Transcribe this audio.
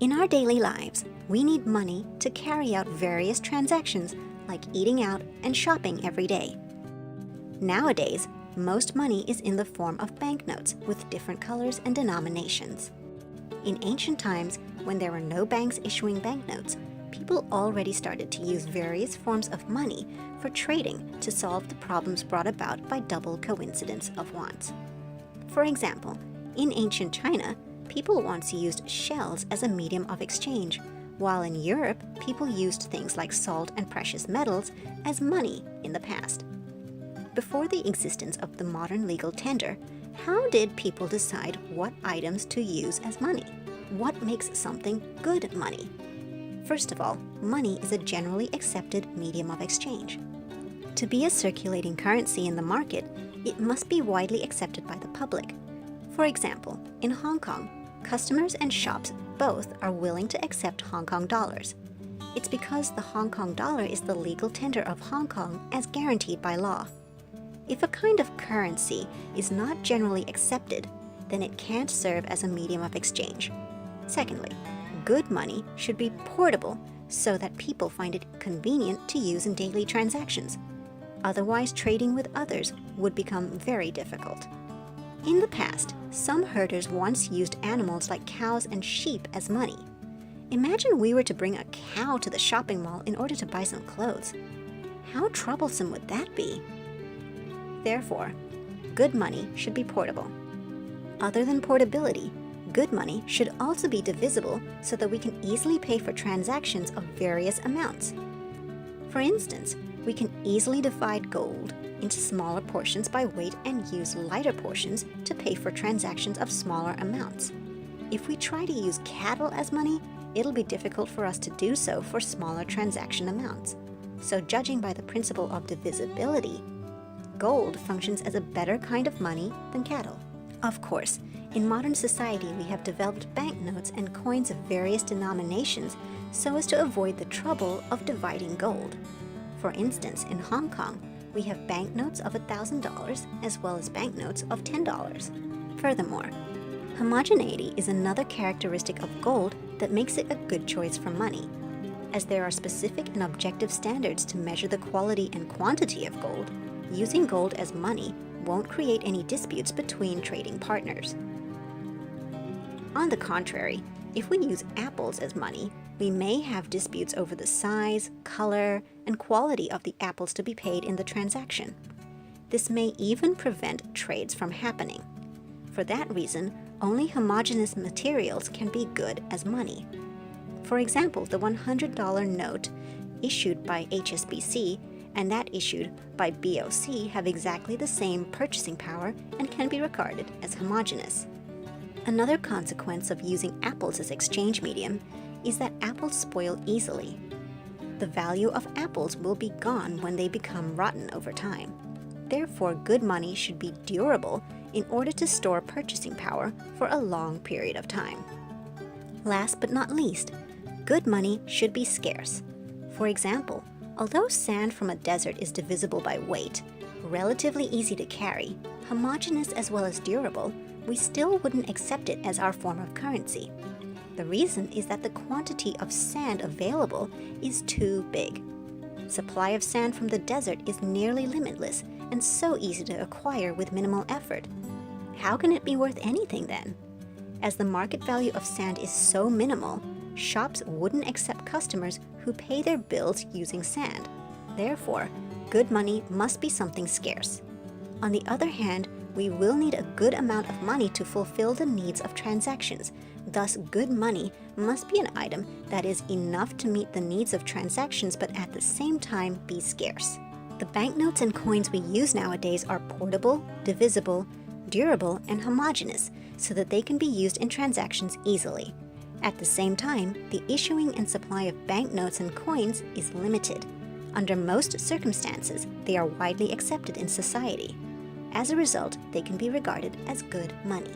In our daily lives, we need money to carry out various transactions like eating out and shopping every day. Nowadays, most money is in the form of banknotes with different colors and denominations. In ancient times, when there were no banks issuing banknotes, people already started to use various forms of money for trading to solve the problems brought about by double coincidence of wants. For example, in ancient China, people once used shells as a medium of exchange, while in Europe, people used things like salt and precious metals as money in the past. Before the existence of the modern legal tender, how did people decide what items to use as money? What makes something good money? First of all, money is a generally accepted medium of exchange. To be a circulating currency in the market, it must be widely accepted by the public. For example, in Hong Kong, customers and shops both are willing to accept Hong Kong dollars. It's because the Hong Kong dollar is the legal tender of Hong Kong as guaranteed by law. If a kind of currency is not generally accepted, then it can't serve as a medium of exchange. Secondly, good money should be portable so that people find it convenient to use in daily transactions. Otherwise, trading with others would become very difficult. In the past, some herders once used animals like cows and sheep as money. Imagine we were to bring a cow to the shopping mall in order to buy some clothes. How troublesome would that be? Therefore, good money should be portable. Other than portability, good money should also be divisible so that we can easily pay for transactions of various amounts. For instance, we can easily divide gold into smaller portions by weight and use lighter portions to pay for transactions of smaller amounts. If we try to use cattle as money, it'll be difficult for us to do so for smaller transaction amounts. So judging by the principle of divisibility, gold functions as a better kind of money than cattle. Of course, in modern society we have developed banknotes and coins of various denominations so as to avoid the trouble of dividing gold. For instance, in Hong Kong, we have banknotes of $1,000 as well as banknotes of $10. Furthermore, homogeneity is another characteristic of gold that makes it a good choice for money. As there are specific and objective standards to measure the quality and quantity of gold, using gold as money won't create any disputes between trading partners. On the contrary, if we use apples as money, we may have disputes over the size, color, and quality of the apples to be paid in the transaction. This may even prevent trades from happening. For that reason, only homogeneous materials can be good as money. For example, the $100 note issued by HSBC and that issued by BOC have exactly the same purchasing power and can be regarded as homogeneous. Another consequence of using apples as exchange medium is that apples spoil easily. The value of apples will be gone when they become rotten over time. Therefore, good money should be durable in order to store purchasing power for a long period of time. Last but not least, good money should be scarce. For example, although sand from a desert is divisible by weight, relatively easy to carry, homogeneous as well as durable, we still wouldn't accept it as our form of currency. The reason is that the quantity of sand available is too big. Supply of sand from the desert is nearly limitless and so easy to acquire with minimal effort. How can it be worth anything then? As the market value of sand is so minimal, shops wouldn't accept customers who pay their bills using sand. Therefore, good money must be something scarce. On the other hand, we will need a good amount of money to fulfill the needs of transactions. Thus, good money must be an item that is enough to meet the needs of transactions but at the same time be scarce. The banknotes and coins we use nowadays are portable, divisible, durable, and homogeneous so that they can be used in transactions easily. At the same time, the issuing and supply of banknotes and coins is limited. Under most circumstances, they are widely accepted in society. As a result, they can be regarded as good money.